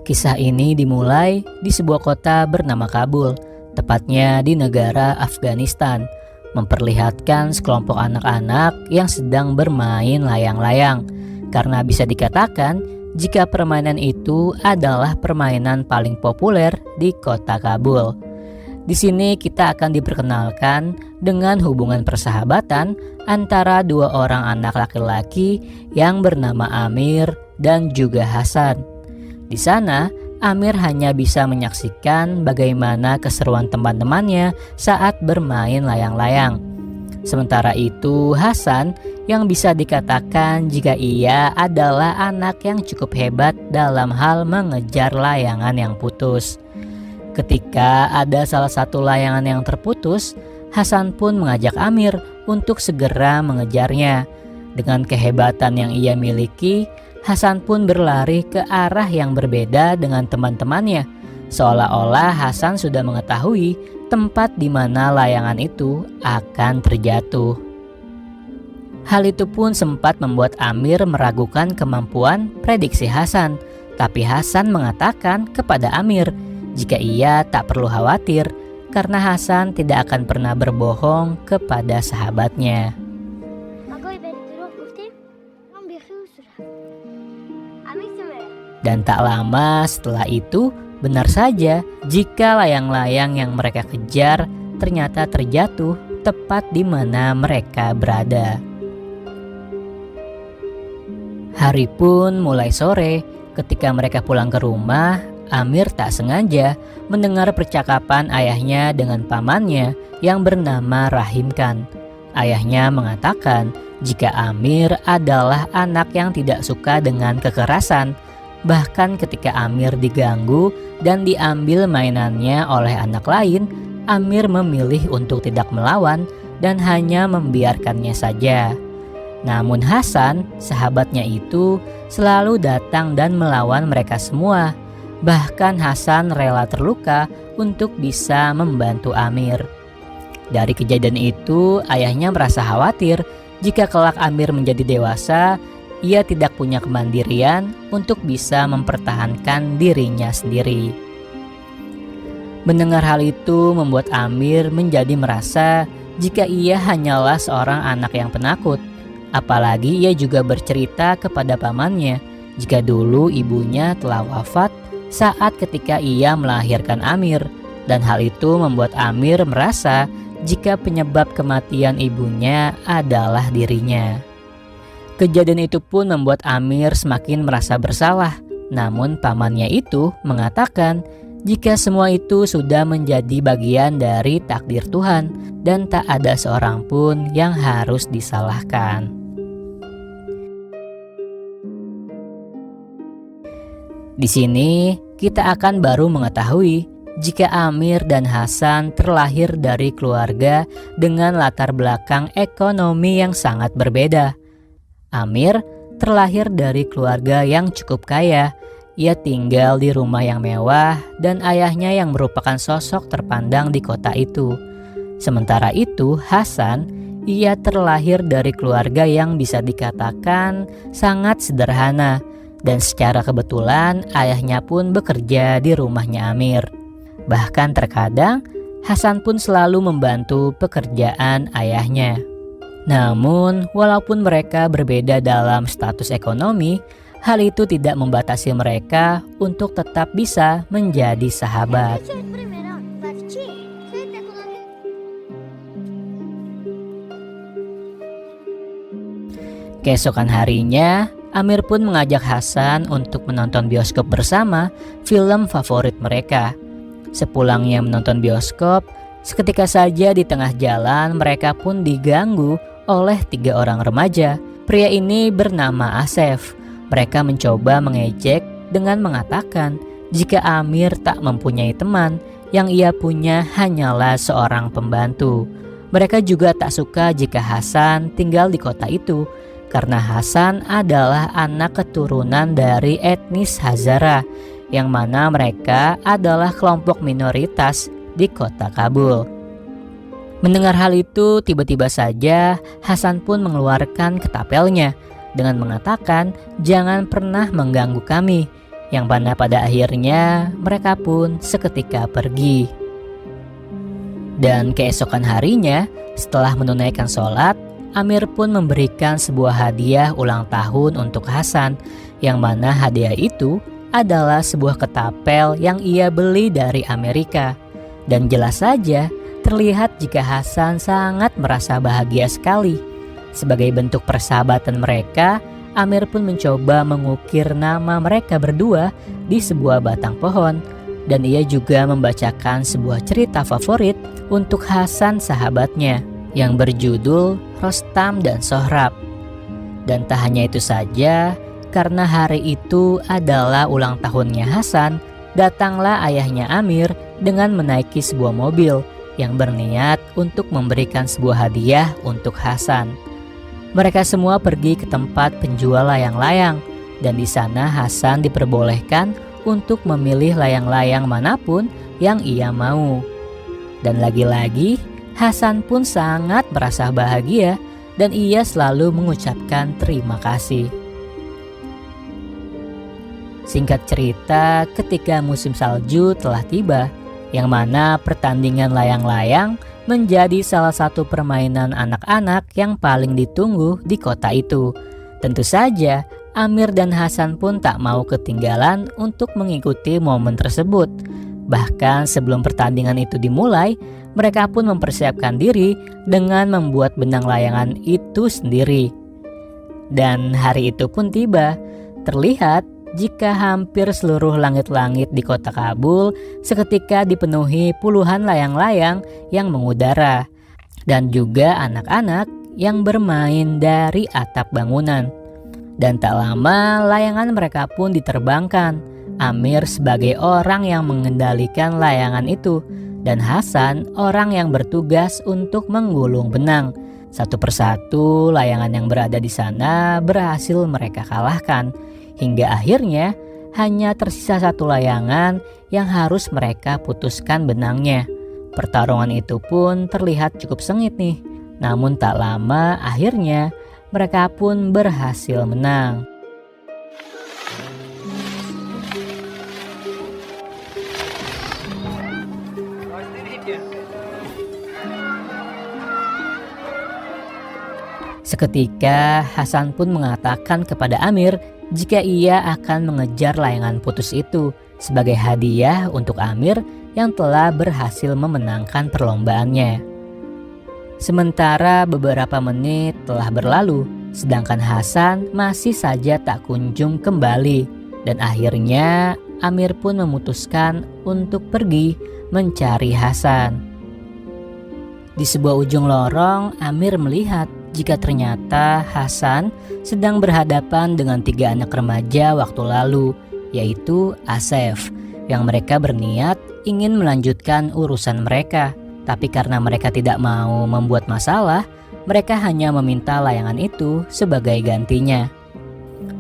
Kisah ini dimulai di sebuah kota bernama Kabul, tepatnya di negara Afghanistan, memperlihatkan sekelompok anak-anak yang sedang bermain layang-layang. Karena bisa dikatakan jika permainan itu adalah permainan paling populer di kota Kabul. Di sini kita akan diperkenalkan dengan hubungan persahabatan antara dua orang anak laki-laki yang bernama Amir dan juga Hasan. Di sana, Amir hanya bisa menyaksikan bagaimana keseruan teman-temannya saat bermain layang-layang. Sementara itu, Hasan yang bisa dikatakan jika ia adalah anak yang cukup hebat dalam hal mengejar layangan yang putus. Ketika ada salah satu layangan yang terputus, Hasan pun mengajak Amir untuk segera mengejarnya. Dengan kehebatan yang ia miliki, Hasan pun berlari ke arah yang berbeda dengan teman-temannya, seolah-olah Hasan sudah mengetahui tempat di mana layangan itu akan terjatuh. Hal itu pun sempat membuat Amir meragukan kemampuan prediksi Hasan, tapi Hasan mengatakan kepada Amir jika ia tak perlu khawatir karena Hasan tidak akan pernah berbohong kepada sahabatnya. Dan tak lama setelah itu, benar saja jika layang-layang yang mereka kejar ternyata terjatuh tepat di mana mereka berada. Hari pun mulai sore. Ketika mereka pulang ke rumah, Amir tak sengaja mendengar percakapan ayahnya dengan pamannya yang bernama Rahim Khan. Ayahnya mengatakan jika Amir adalah anak yang tidak suka dengan kekerasan. Bahkan ketika Amir diganggu dan diambil mainannya oleh anak lain, Amir memilih untuk tidak melawan dan hanya membiarkannya saja. Namun Hasan, sahabatnya itu, selalu datang dan melawan mereka semua. Bahkan Hasan rela terluka untuk bisa membantu Amir. Dari kejadian itu, ayahnya merasa khawatir jika kelak Amir menjadi dewasa, ia tidak punya kemandirian untuk bisa mempertahankan dirinya sendiri. Mendengar hal itu membuat Amir menjadi merasa jika ia hanyalah seorang anak yang penakut. Apalagi ia juga bercerita kepada pamannya jika dulu ibunya telah wafat saat ketika ia melahirkan Amir. Dan hal itu membuat Amir merasa jika penyebab kematian ibunya adalah dirinya. Kejadian itu pun membuat Amir semakin merasa bersalah. Namun pamannya itu mengatakan jika semua itu sudah menjadi bagian dari takdir Tuhan dan tak ada seorang pun yang harus disalahkan. Di sini kita akan baru mengetahui jika Amir dan Hasan terlahir dari keluarga dengan latar belakang ekonomi yang sangat berbeda. Amir terlahir dari keluarga yang cukup kaya. Ia tinggal di rumah yang mewah dan ayahnya yang merupakan sosok terpandang di kota itu. Sementara itu, Hasan, ia terlahir dari keluarga yang bisa dikatakan sangat sederhana. Dan secara kebetulan ayahnya pun bekerja di rumahnya Amir. Bahkan terkadang Hasan pun selalu membantu pekerjaan ayahnya. Namun, walaupun mereka berbeda dalam status ekonomi, hal itu tidak membatasi mereka untuk tetap bisa menjadi sahabat. Keesokan harinya, Amir pun mengajak Hasan untuk menonton bioskop bersama film favorit mereka. Sepulangnya menonton bioskop, seketika saja di tengah jalan mereka pun diganggu oleh 3 orang remaja. Pria ini bernama Asef. Mereka mencoba mengejek dengan mengatakan jika Amir tak mempunyai teman, yang ia punya hanyalah seorang pembantu. Mereka juga tak suka jika Hasan tinggal di kota itu, karena Hasan adalah anak keturunan dari etnis Hazara, yang mana mereka adalah kelompok minoritas di kota Kabul. Mendengar hal itu, tiba-tiba saja Hasan pun mengeluarkan ketapelnya dengan mengatakan, "Jangan pernah mengganggu kami. yang mana pada akhirnya mereka pun seketika pergi. Dan keesokan harinya, setelah menunaikan sholat, Amir pun memberikan sebuah hadiah ulang tahun untuk Hasan, yang mana hadiah itu adalah sebuah ketapel yang ia beli dari Amerika. Dan jelas saja terlihat jika Hasan sangat merasa bahagia sekali. Sebagai bentuk persahabatan mereka, Amir pun mencoba mengukir nama mereka berdua di sebuah batang pohon. Dan ia juga membacakan sebuah cerita favorit untuk Hasan sahabatnya yang berjudul Rostam dan Sohrab. Dan tak hanya itu saja, karena hari itu adalah ulang tahunnya Hasan, datanglah ayahnya Amir dengan menaiki sebuah mobil yang berniat untuk memberikan sebuah hadiah untuk Hasan. Mereka semua pergi ke tempat penjual layang-layang, dan di sana Hasan diperbolehkan untuk memilih layang-layang manapun yang ia mau. Dan lagi-lagi Hasan pun sangat merasa bahagia dan ia selalu mengucapkan terima kasih. Singkat cerita, ketika musim salju telah tiba, yang mana pertandingan layang-layang menjadi salah satu permainan anak-anak yang paling ditunggu di kota itu. Tentu saja Amir dan Hasan pun tak mau ketinggalan untuk mengikuti momen tersebut. Bahkan sebelum pertandingan itu dimulai, mereka pun mempersiapkan diri dengan membuat benang layangan itu sendiri. Dan hari itu pun tiba. Terlihat jika hampir seluruh langit-langit di kota Kabul seketika dipenuhi puluhan layang-layang yang mengudara. Dan juga anak-anak yang bermain dari atap bangunan. Dan tak lama layangan mereka pun diterbangkan. Amir sebagai orang yang mengendalikan layangan itu, dan Hasan orang yang bertugas untuk menggulung benang. Satu persatu layangan yang berada di sana berhasil mereka kalahkan, hingga akhirnya hanya tersisa satu layangan yang harus mereka putuskan benangnya. Pertarungan itu pun terlihat cukup sengit nih, namun tak lama akhirnya mereka pun berhasil menang. Seketika Hasan pun mengatakan kepada Amir jika ia akan mengejar layangan putus itu sebagai hadiah untuk Amir yang telah berhasil memenangkan perlombaannya. Sementara beberapa menit telah berlalu, sedangkan Hasan masih saja tak kunjung kembali. Dan akhirnya Amir pun memutuskan untuk pergi mencari Hasan. Di sebuah ujung lorong, Amir melihat jika ternyata Hasan sedang berhadapan dengan 3 anak remaja waktu lalu, yaitu Asef, yang mereka berniat ingin melanjutkan urusan mereka. Tapi karena mereka tidak mau membuat masalah, mereka hanya meminta layangan itu sebagai gantinya.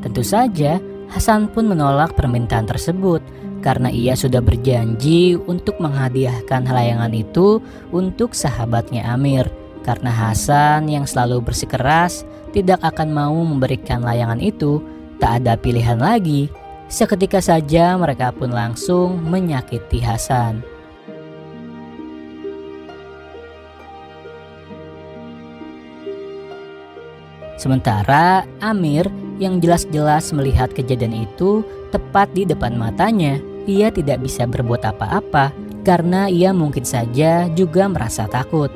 Tentu saja Hasan pun menolak permintaan tersebut karena ia sudah berjanji untuk menghadiahkan layangan itu untuk sahabatnya Amir. Karena Hasan yang selalu bersikeras tidak akan mau memberikan layangan itu, tak ada pilihan lagi. Seketika saja mereka pun langsung menyakiti Hasan. Sementara Amir yang jelas-jelas melihat kejadian itu tepat di depan matanya, ia tidak bisa berbuat apa-apa karena ia mungkin saja juga merasa takut.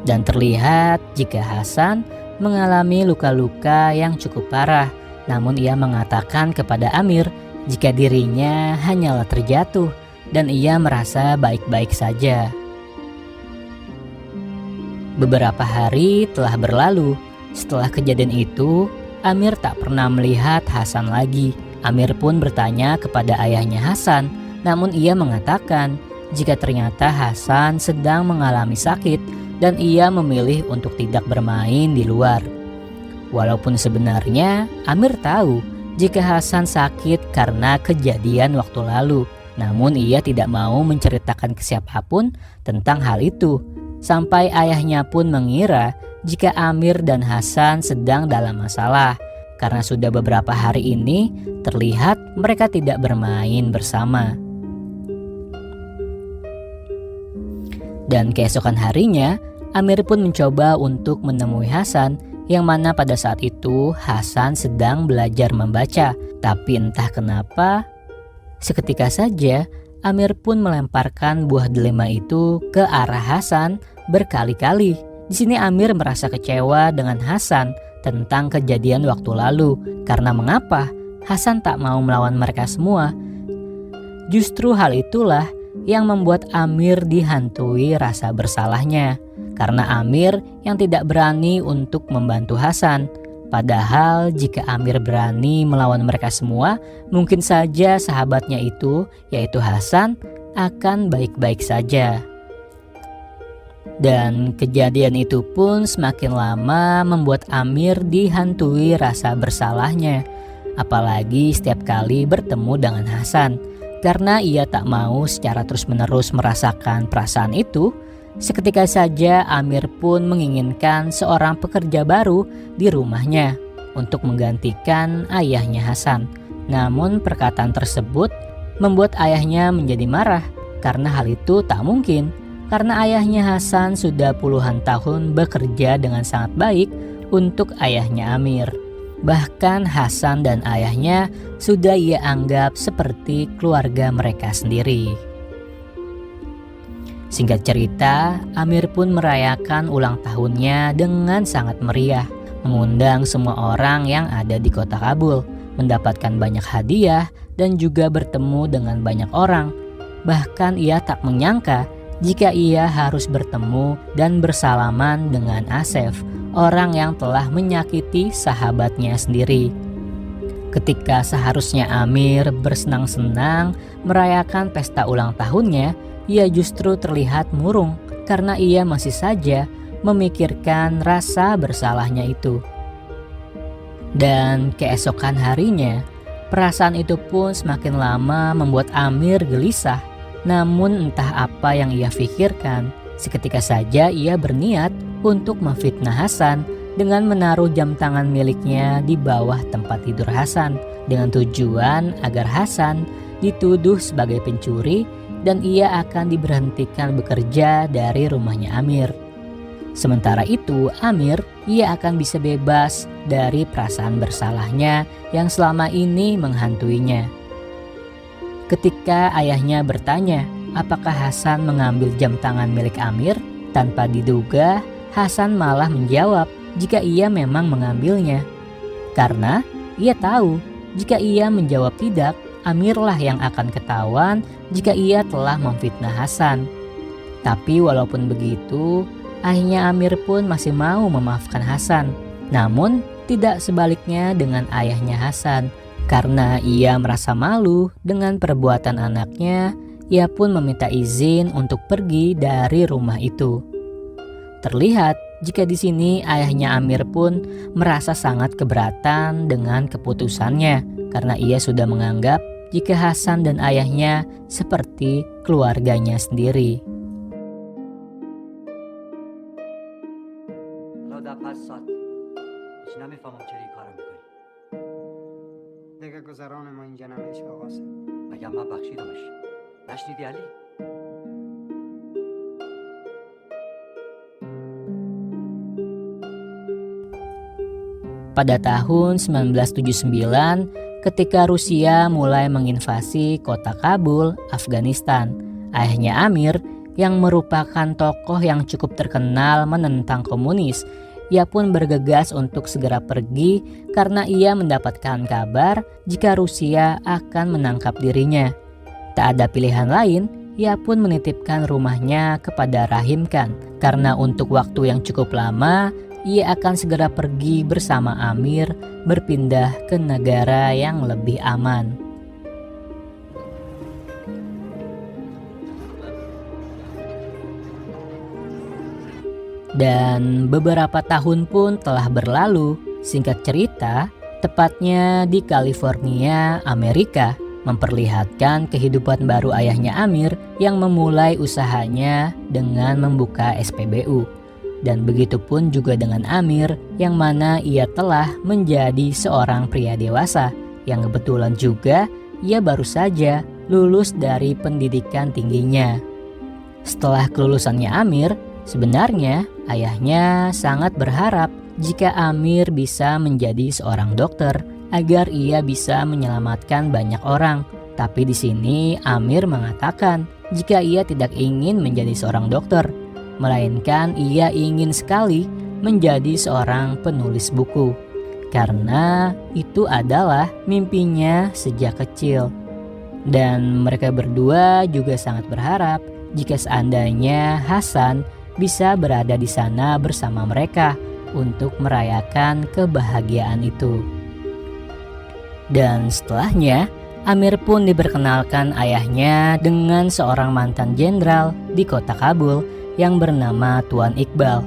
Dan terlihat jika Hasan mengalami luka-luka yang cukup parah, namun ia mengatakan kepada Amir jika dirinya hanyalah terjatuh dan ia merasa baik-baik saja. Beberapa hari telah berlalu. Setelah kejadian itu, Amir tak pernah melihat Hasan lagi. Amir pun bertanya kepada ayahnya Hasan, namun ia mengatakan jika ternyata Hasan sedang mengalami sakit dan ia memilih untuk tidak bermain di luar. Walaupun sebenarnya Amir tahu jika Hasan sakit karena kejadian waktu lalu, namun ia tidak mau menceritakan ke siapapun tentang hal itu. Sampai ayahnya pun mengira jika Amir dan Hasan sedang dalam masalah, karena sudah beberapa hari ini terlihat mereka tidak bermain bersama. Dan keesokan harinya, Amir pun mencoba untuk menemui Hasan, yang mana pada saat itu Hasan sedang belajar membaca. Tapi entah kenapa, seketika saja Amir pun melemparkan buah delima itu ke arah Hasan berkali-kali. Di sini Amir merasa kecewa dengan Hasan tentang kejadian waktu lalu, karena mengapa Hasan tak mau melawan mereka semua. Justru hal itulah yang membuat Amir dihantui rasa bersalahnya, karena Amir yang tidak berani untuk membantu Hasan. Padahal jika Amir berani melawan mereka semua, mungkin saja sahabatnya itu, yaitu Hasan, akan baik-baik saja. Dan kejadian itu pun semakin lama membuat Amir dihantui rasa bersalahnya, apalagi setiap kali bertemu dengan Hasan. Karena ia tak mau secara terus-menerus merasakan perasaan itu, seketika saja Amir pun menginginkan seorang pekerja baru di rumahnya untuk menggantikan ayahnya Hasan. Namun perkataan tersebut membuat ayahnya menjadi marah, karena hal itu tak mungkin. Karena ayahnya Hasan sudah puluhan tahun bekerja dengan sangat baik untuk ayahnya Amir. Bahkan Hasan dan ayahnya sudah ia anggap seperti keluarga mereka sendiri. Singkat cerita, Amir pun merayakan ulang tahunnya dengan sangat meriah, mengundang semua orang yang ada di kota Kabul, mendapatkan banyak hadiah dan juga bertemu dengan banyak orang. Bahkan ia tak menyangka jika ia harus bertemu dan bersalaman dengan Asef, orang yang telah menyakiti sahabatnya sendiri. Ketika seharusnya Amir bersenang-senang merayakan pesta ulang tahunnya, ia justru terlihat murung karena ia masih saja memikirkan rasa bersalahnya itu. Dan keesokan harinya, perasaan itu pun semakin lama membuat Amir gelisah. Namun entah apa yang ia pikirkan, seketika saja ia berniat untuk memfitnah Hasan dengan menaruh jam tangan miliknya di bawah tempat tidur Hasan, dengan tujuan agar Hasan dituduh sebagai pencuri dan ia akan diberhentikan bekerja dari rumahnya Amir. Sementara itu Amir, ia akan bisa bebas dari perasaan bersalahnya yang selama ini menghantuinya. Ketika ayahnya bertanya apakah Hasan mengambil jam tangan milik Amir, tanpa diduga Hasan malah menjawab jika ia memang mengambilnya. Karena ia tahu jika ia menjawab tidak, Amirlah yang akan ketahuan jika ia telah memfitnah Hasan. Tapi walaupun begitu, ayahnya Amir pun masih mau memaafkan Hasan. Namun tidak sebaliknya dengan ayahnya Hasan. Karena ia merasa malu dengan perbuatan anaknya, ia pun meminta izin untuk pergi dari rumah itu. Terlihat jika di sini ayahnya Amir pun merasa sangat keberatan dengan keputusannya, karena ia sudah menganggap jika Hasan dan ayahnya seperti keluarganya sendiri. گذران ما اینجا نمیشه آقاسه مگه من بخشیدمش نشنیدی علی؟ Pada tahun 1979, ketika Rusia mulai menginvasi kota Kabul, Afghanistan, ayahnya Amir yang merupakan tokoh yang cukup terkenal menentang komunis, ia pun bergegas untuk segera pergi karena ia mendapatkan kabar jika Rusia akan menangkap dirinya. Tak ada pilihan lain, ia pun menitipkan rumahnya kepada Rahim Khan karena untuk waktu yang cukup lama ia akan segera pergi bersama Amir berpindah ke negara yang lebih aman. Dan beberapa tahun pun telah berlalu. Singkat cerita, tepatnya di California, Amerika, memperlihatkan kehidupan baru ayahnya Amir yang memulai usahanya dengan membuka SPBU. Dan begitu pun juga dengan Amir, yang mana ia telah menjadi seorang pria dewasa, yang kebetulan juga ia baru saja lulus dari pendidikan tingginya. Setelah kelulusannya Amir, sebenarnya ayahnya sangat berharap jika Amir bisa menjadi seorang dokter agar ia bisa menyelamatkan banyak orang. Tapi di sini Amir mengatakan jika ia tidak ingin menjadi seorang dokter, melainkan ia ingin sekali menjadi seorang penulis buku. Karena itu adalah mimpinya sejak kecil. Dan mereka berdua juga sangat berharap jika seandainya Hasan bisa berada di sana bersama mereka untuk merayakan kebahagiaan itu. Dan setelahnya, Amir pun diperkenalkan ayahnya dengan seorang mantan jenderal di kota Kabul yang bernama Tuan Iqbal.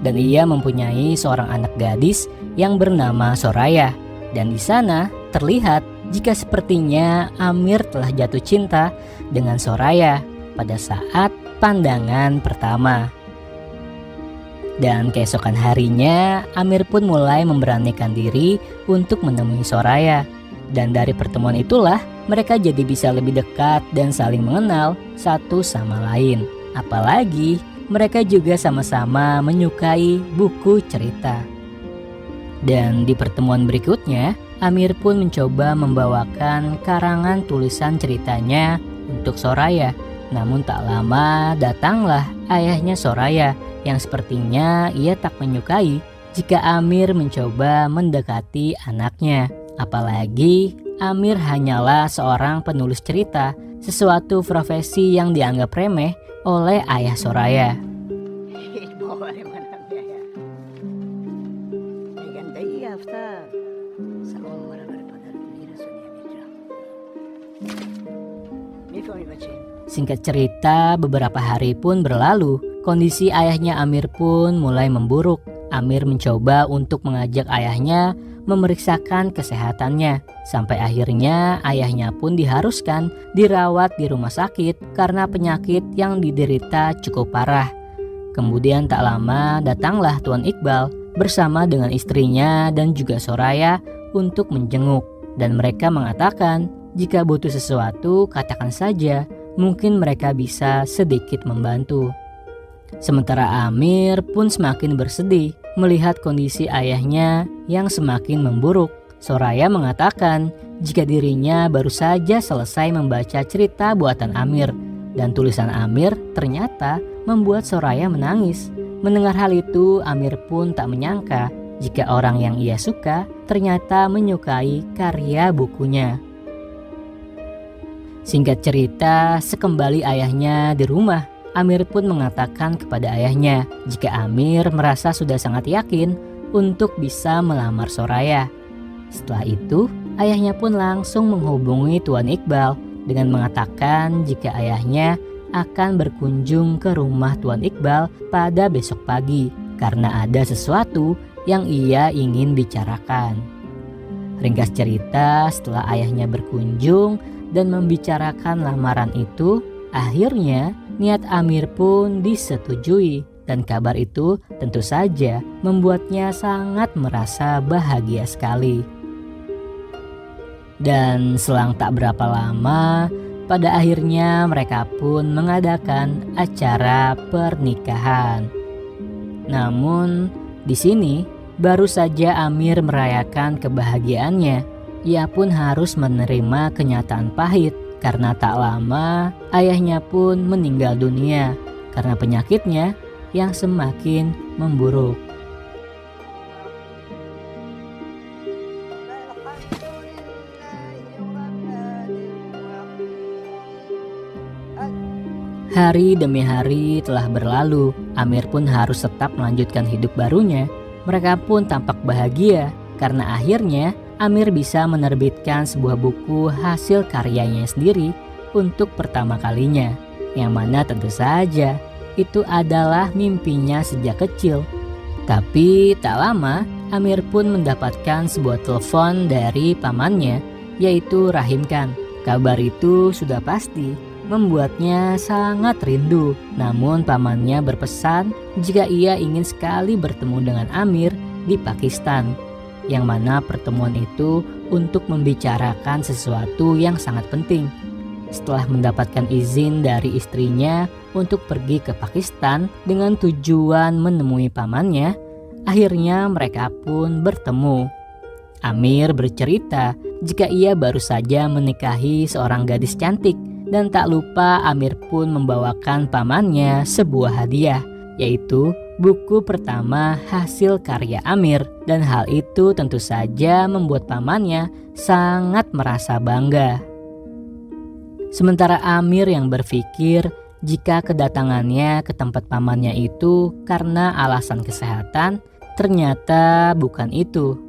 Dan ia mempunyai seorang anak gadis yang bernama Soraya. Dan di sana terlihat jika sepertinya Amir telah jatuh cinta dengan Soraya pada saat pandangan pertama. Dan keesokan harinya Amir pun mulai memberanikan diri untuk menemui Soraya. Dan dari pertemuan itulah mereka jadi bisa lebih dekat dan saling mengenal satu sama lain. Apalagi mereka juga sama-sama menyukai buku cerita. Dan di pertemuan berikutnya, Amir pun mencoba membawakan karangan tulisan ceritanya untuk Soraya. Namun tak lama datanglah ayahnya Soraya yang sepertinya ia tak menyukai jika Amir mencoba mendekati anaknya. Apalagi Amir hanyalah seorang penulis cerita, sesuatu profesi yang dianggap remeh oleh ayah Soraya. Singkat cerita, beberapa hari pun berlalu. Kondisi ayahnya Amir pun mulai memburuk. Amir mencoba untuk mengajak ayahnya memeriksakan kesehatannya. Sampai akhirnya ayahnya pun diharuskan dirawat di rumah sakit karena penyakit yang diderita cukup parah. Kemudian tak lama datanglah Tuan Iqbal bersama dengan istrinya dan juga Soraya untuk menjenguk. Dan mereka mengatakan jika butuh sesuatu katakan saja, mungkin mereka bisa sedikit membantu. Sementara Amir pun semakin bersedih melihat kondisi ayahnya yang semakin memburuk. Soraya mengatakan jika dirinya baru saja selesai membaca cerita buatan Amir, dan tulisan Amir ternyata membuat Soraya menangis. Mendengar hal itu, Amir pun tak menyangka jika orang yang ia suka ternyata menyukai karya bukunya. Singkat cerita, sekembali ayahnya di rumah, Amir pun mengatakan kepada ayahnya jika Amir merasa sudah sangat yakin untuk bisa melamar Soraya. Setelah itu, ayahnya pun langsung menghubungi Tuan Iqbal dengan mengatakan jika ayahnya akan berkunjung ke rumah Tuan Iqbal pada besok pagi karena ada sesuatu yang ia ingin bicarakan. Ringkas cerita, setelah ayahnya berkunjung dan membicarakan lamaran itu, akhirnya niat Amir pun disetujui dan kabar itu tentu saja membuatnya sangat merasa bahagia sekali. Dan selang tak berapa lama, pada akhirnya mereka pun mengadakan acara pernikahan. Namun di sini baru saja Amir merayakan kebahagiaannya, ia pun harus menerima kenyataan pahit karena tak lama ayahnya pun meninggal dunia karena penyakitnya yang semakin memburuk. Hari demi hari telah berlalu, Amir pun harus tetap melanjutkan hidup barunya. Mereka pun tampak bahagia karena akhirnya Amir bisa menerbitkan sebuah buku hasil karyanya sendiri untuk pertama kalinya. Yang mana tentu saja itu adalah mimpinya sejak kecil. Tapi tak lama Amir pun mendapatkan sebuah telepon dari pamannya, yaitu Rahim Khan. Kabar itu sudah pasti membuatnya sangat rindu. Namun pamannya berpesan jika ia ingin sekali bertemu dengan Amir di Pakistan, yang mana pertemuan itu untuk membicarakan sesuatu yang sangat penting. Setelah mendapatkan izin dari istrinya untuk pergi ke Pakistan dengan tujuan menemui pamannya, akhirnya mereka pun bertemu. Amir bercerita jika ia baru saja menikahi seorang gadis cantik, dan tak lupa Amir pun membawakan pamannya sebuah hadiah, yaitu buku pertama hasil karya Amir, dan hal itu tentu saja membuat pamannya sangat merasa bangga. Sementara Amir yang berpikir jika kedatangannya ke tempat pamannya itu karena alasan kesehatan, ternyata bukan itu.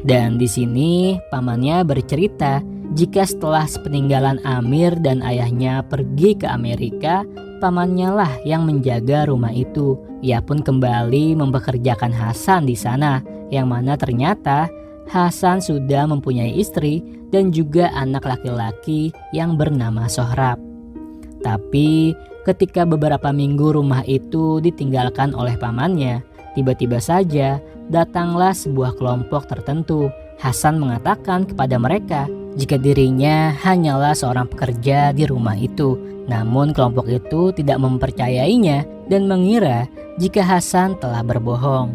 Dan di sini pamannya bercerita jika setelah sepeninggalan Amir dan ayahnya pergi ke Amerika, pamannya lah yang menjaga rumah itu. Ia pun kembali mempekerjakan Hasan di sana, yang mana ternyata Hasan sudah mempunyai istri dan juga anak laki-laki yang bernama Sohrab. Tapi ketika beberapa minggu rumah itu ditinggalkan oleh pamannya, tiba-tiba saja datanglah sebuah kelompok tertentu. Hasan mengatakan kepada mereka jika dirinya hanyalah seorang pekerja di rumah itu. Namun kelompok itu tidak mempercayainya dan mengira jika Hasan telah berbohong.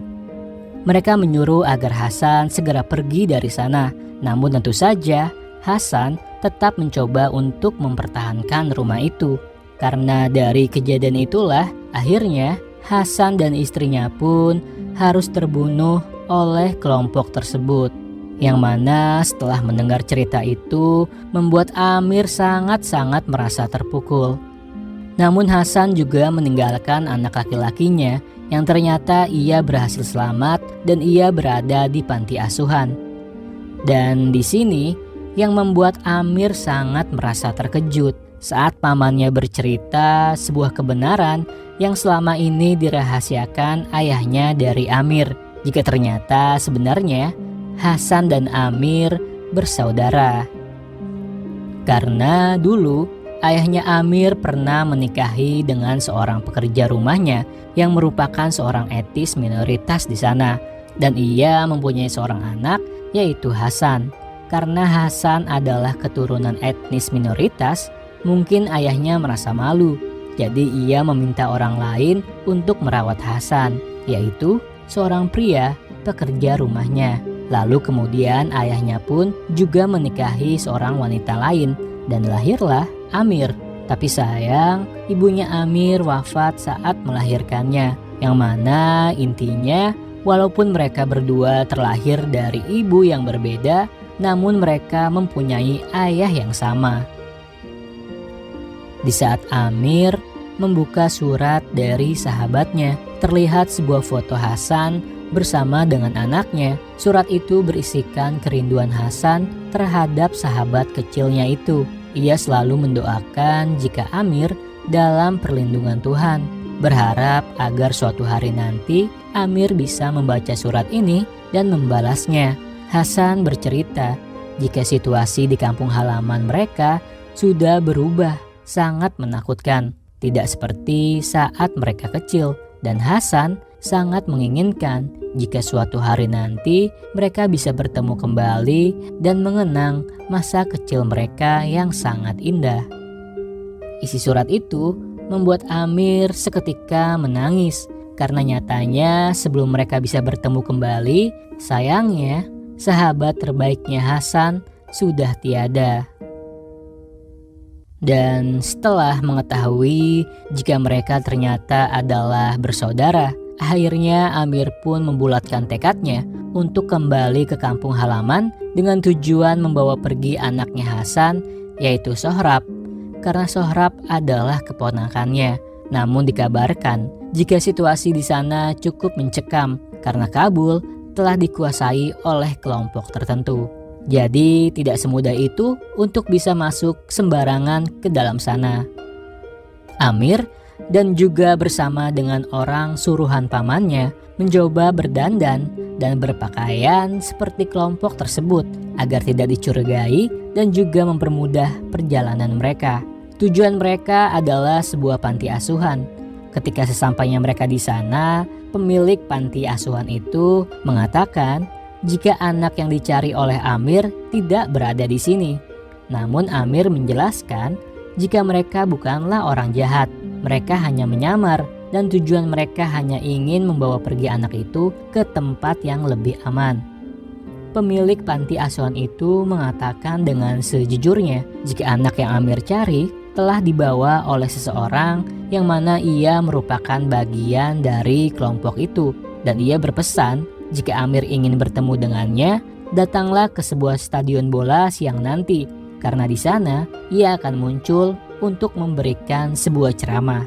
Mereka menyuruh agar Hasan segera pergi dari sana. Namun tentu saja Hasan tetap mencoba untuk mempertahankan rumah itu. Karena dari kejadian itulah akhirnya Hasan dan istrinya pun harus terbunuh oleh kelompok tersebut. Yang mana setelah mendengar cerita itu membuat Amir sangat-sangat merasa terpukul. Namun Hasan juga meninggalkan anak laki-lakinya yang ternyata ia berhasil selamat dan ia berada di panti asuhan. Dan di sini yang membuat Amir sangat merasa terkejut saat pamannya bercerita sebuah kebenaran yang selama ini dirahasiakan ayahnya dari Amir, jika ternyata sebenarnya Hasan dan Amir bersaudara. Karena dulu ayahnya Amir pernah menikahi dengan seorang pekerja rumahnya yang merupakan seorang etnis minoritas di sana, dan ia mempunyai seorang anak yaitu Hasan. Karena Hasan adalah keturunan etnis minoritas, mungkin ayahnya merasa malu. Jadi ia meminta orang lain untuk merawat Hasan, yaitu seorang pria pekerja rumahnya. Lalu kemudian ayahnya pun juga menikahi seorang wanita lain dan lahirlah Amir. Tapi sayang, ibunya Amir wafat saat melahirkannya. Yang mana intinya walaupun mereka berdua terlahir dari ibu yang berbeda, namun mereka mempunyai ayah yang sama. Di saat Amir membuka surat dari sahabatnya, terlihat sebuah foto Hasan bersama dengan anaknya. Surat itu berisikan kerinduan Hasan terhadap sahabat kecilnya itu. Ia selalu mendoakan jika Amir dalam perlindungan Tuhan, berharap agar suatu hari nanti Amir bisa membaca surat ini dan membalasnya. Hasan bercerita jika situasi di kampung halaman mereka sudah berubah sangat menakutkan, tidak seperti saat mereka kecil, dan Hasan sangat menginginkan jika suatu hari nanti mereka bisa bertemu kembali dan mengenang masa kecil mereka yang sangat indah. Isi surat itu membuat Amir seketika menangis karena nyatanya sebelum mereka bisa bertemu kembali, sayangnya sahabat terbaiknya Hasan sudah tiada. Dan setelah mengetahui jika mereka ternyata adalah bersaudara, akhirnya Amir pun membulatkan tekadnya untuk kembali ke kampung halaman dengan tujuan membawa pergi anaknya Hasan, yaitu Sohrab, karena Sohrab adalah keponakannya. Namun dikabarkan jika situasi di sana cukup mencekam karena Kabul telah dikuasai oleh kelompok tertentu. Jadi tidak semudah itu untuk bisa masuk sembarangan ke dalam sana. Amir dan juga bersama dengan orang suruhan pamannya mencoba berdandan dan berpakaian seperti kelompok tersebut agar tidak dicurigai dan juga mempermudah perjalanan mereka. Tujuan mereka adalah sebuah panti asuhan. Ketika sesampainya mereka di sana, pemilik panti asuhan itu mengatakan jika anak yang dicari oleh Amir tidak berada di sini. Namun Amir menjelaskan jika mereka bukanlah orang jahat, mereka hanya menyamar dan tujuan mereka hanya ingin membawa pergi anak itu ke tempat yang lebih aman. Pemilik panti asuhan itu mengatakan dengan sejujurnya jika anak yang Amir cari telah dibawa oleh seseorang yang mana ia merupakan bagian dari kelompok itu, dan ia berpesan jika Amir ingin bertemu dengannya, datanglah ke sebuah stadion bola siang nanti, karena di sana ia akan muncul untuk memberikan sebuah ceramah.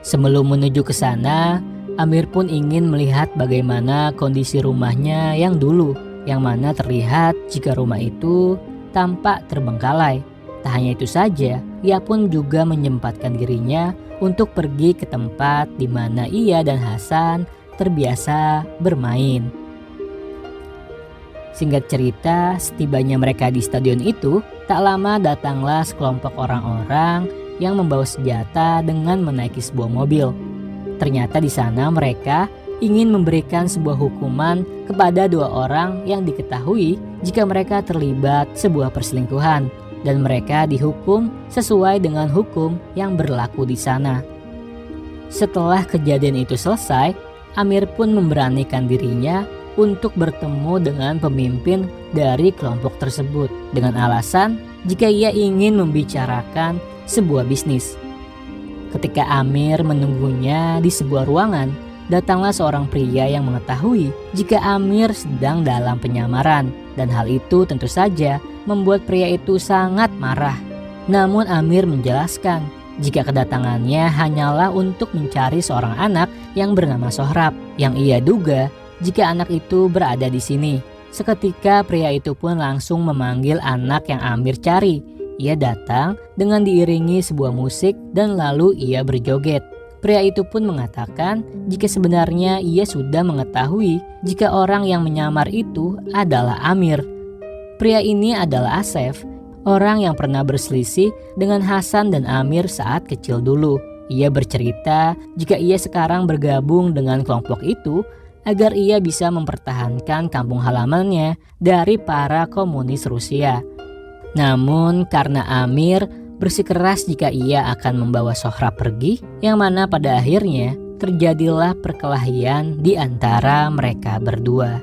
Sebelum menuju ke sana, Amir pun ingin melihat bagaimana kondisi rumahnya yang dulu, yang mana terlihat jika rumah itu tampak terbengkalai. Tak hanya itu saja, ia pun juga menyempatkan dirinya untuk pergi ke tempat di mana ia dan Hasan terbiasa bermain. Singkat cerita, setibanya mereka di stadion itu, tak lama datanglah sekelompok orang-orang yang membawa senjata dengan menaiki sebuah mobil. Ternyata di sana mereka ingin memberikan sebuah hukuman kepada 2 orang yang diketahui jika mereka terlibat sebuah perselingkuhan, dan mereka dihukum sesuai dengan hukum yang berlaku di sana. Setelah kejadian itu selesai, Amir pun memberanikan dirinya untuk bertemu dengan pemimpin dari kelompok tersebut dengan alasan jika ia ingin membicarakan sebuah bisnis. Ketika Amir menunggunya di sebuah ruangan, datanglah seorang pria yang mengetahui jika Amir sedang dalam penyamaran, dan hal itu tentu saja membuat pria itu sangat marah. Namun Amir menjelaskan jika kedatangannya hanyalah untuk mencari seorang anak yang bernama Sohrab, yang ia duga jika anak itu berada di sini. Seketika pria itu pun langsung memanggil anak yang Amir cari. Ia datang dengan diiringi sebuah musik dan lalu ia berjoget. Pria itu pun mengatakan jika sebenarnya ia sudah mengetahui jika orang yang menyamar itu adalah Amir. Pria ini adalah Asef, orang yang pernah berselisih dengan Hasan dan Amir saat kecil dulu. Ia bercerita jika ia sekarang bergabung dengan kelompok itu agar ia bisa mempertahankan kampung halamannya dari para komunis Rusia. Namun karena Amir bersikeras jika ia akan membawa Sohrab pergi, yang mana pada akhirnya terjadilah perkelahian di antara mereka berdua.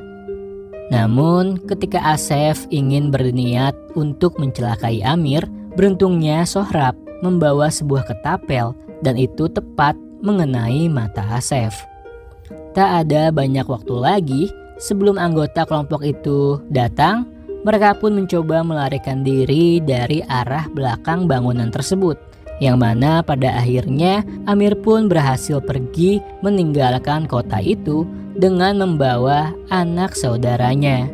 Namun ketika Asef ingin berniat untuk mencelakai Amir, beruntungnya Sohrab membawa sebuah ketapel dan itu tepat mengenai mata Asef. Tak ada banyak waktu lagi sebelum anggota kelompok itu datang, mereka pun mencoba melarikan diri dari arah belakang bangunan tersebut, yang mana pada akhirnya Amir pun berhasil pergi meninggalkan kota itu dengan membawa anak saudaranya.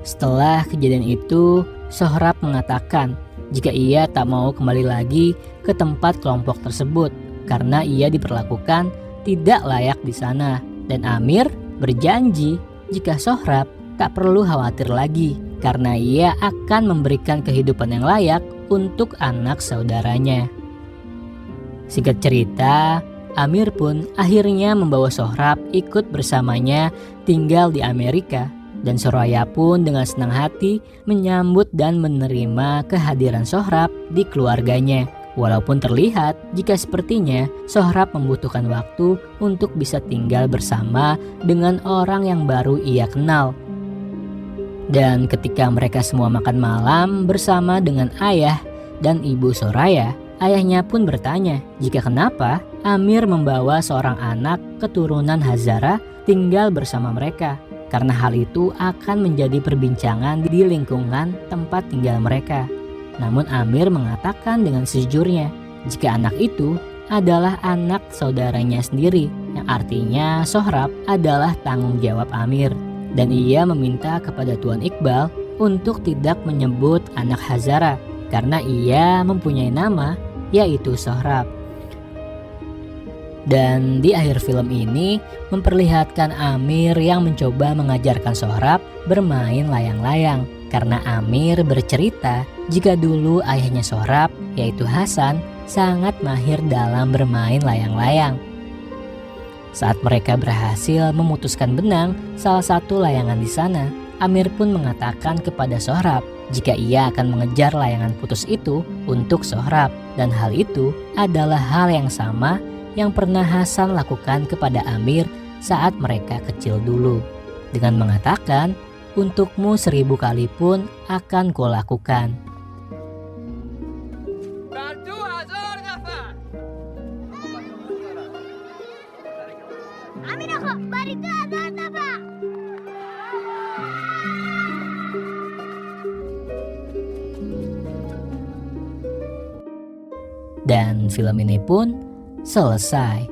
Setelah kejadian itu, Sohrab mengatakan jika ia tak mau kembali lagi ke tempat kelompok tersebut karena ia diperlakukan tidak layak di sana, dan Amir berjanji jika Sohrab tak perlu khawatir lagi karena ia akan memberikan kehidupan yang layak untuk anak saudaranya. Singkat cerita, Amir pun akhirnya membawa Sohrab ikut bersamanya tinggal di Amerika. Dan Soraya pun dengan senang hati menyambut dan menerima kehadiran Sohrab di keluarganya. Walaupun terlihat jika sepertinya Sohrab membutuhkan waktu untuk bisa tinggal bersama dengan orang yang baru ia kenal. Dan ketika mereka semua makan malam bersama dengan ayah dan ibu Soraya, ayahnya pun bertanya jika kenapa Amir membawa seorang anak keturunan Hazara tinggal bersama mereka. Karena hal itu akan menjadi perbincangan di lingkungan tempat tinggal mereka. Namun Amir mengatakan dengan sejujurnya jika anak itu adalah anak saudaranya sendiri, yang artinya Sohrab adalah tanggung jawab Amir. Dan ia meminta kepada Tuan Iqbal untuk tidak menyebut anak Hazara karena ia mempunyai nama yaitu Sohrab. Dan di akhir film ini memperlihatkan Amir yang mencoba mengajarkan Sohrab bermain layang-layang. Karena Amir bercerita jika dulu ayahnya Sohrab, yaitu Hasan, sangat mahir dalam bermain layang-layang. Saat mereka berhasil memutuskan benang salah satu layangan di sana, Amir pun mengatakan kepada Sohrab jika ia akan mengejar layangan putus itu untuk Sohrab. Dan hal itu adalah hal yang sama yang pernah Hasan lakukan kepada Amir saat mereka kecil dulu. Dengan mengatakan, untukmu 1000 kali pun akan kulakukan. Dan film ini pun selesai.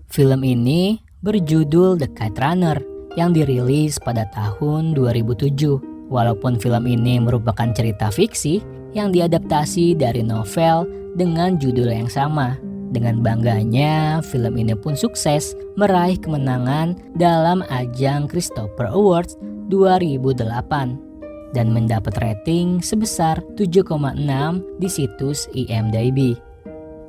Film ini berjudul The Kite Runner yang dirilis pada tahun 2007. Walaupun film ini merupakan cerita fiksi yang diadaptasi dari novel dengan judul yang sama. Dengan bangganya, film ini pun sukses meraih kemenangan dalam ajang Christopher Awards 2008 dan mendapat rating sebesar 7,6 di situs IMDb.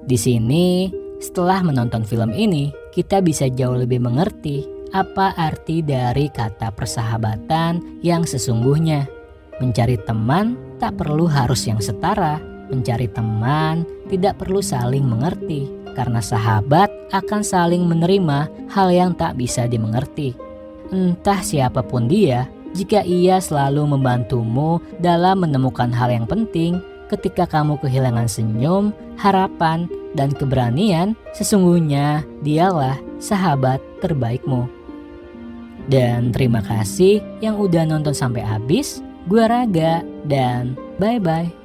Di sini, setelah menonton film ini, kita bisa jauh lebih mengerti apa arti dari kata persahabatan yang sesungguhnya. Mencari teman tak perlu harus yang setara. Mencari teman tidak perlu saling mengerti, karena sahabat akan saling menerima hal yang tak bisa dimengerti. Entah siapapun dia, jika ia selalu membantumu dalam menemukan hal yang penting, ketika kamu kehilangan senyum, harapan, dan keberanian, sesungguhnya dialah sahabat terbaikmu. Dan terima kasih yang udah nonton sampai habis. Gue Raga dan bye-bye.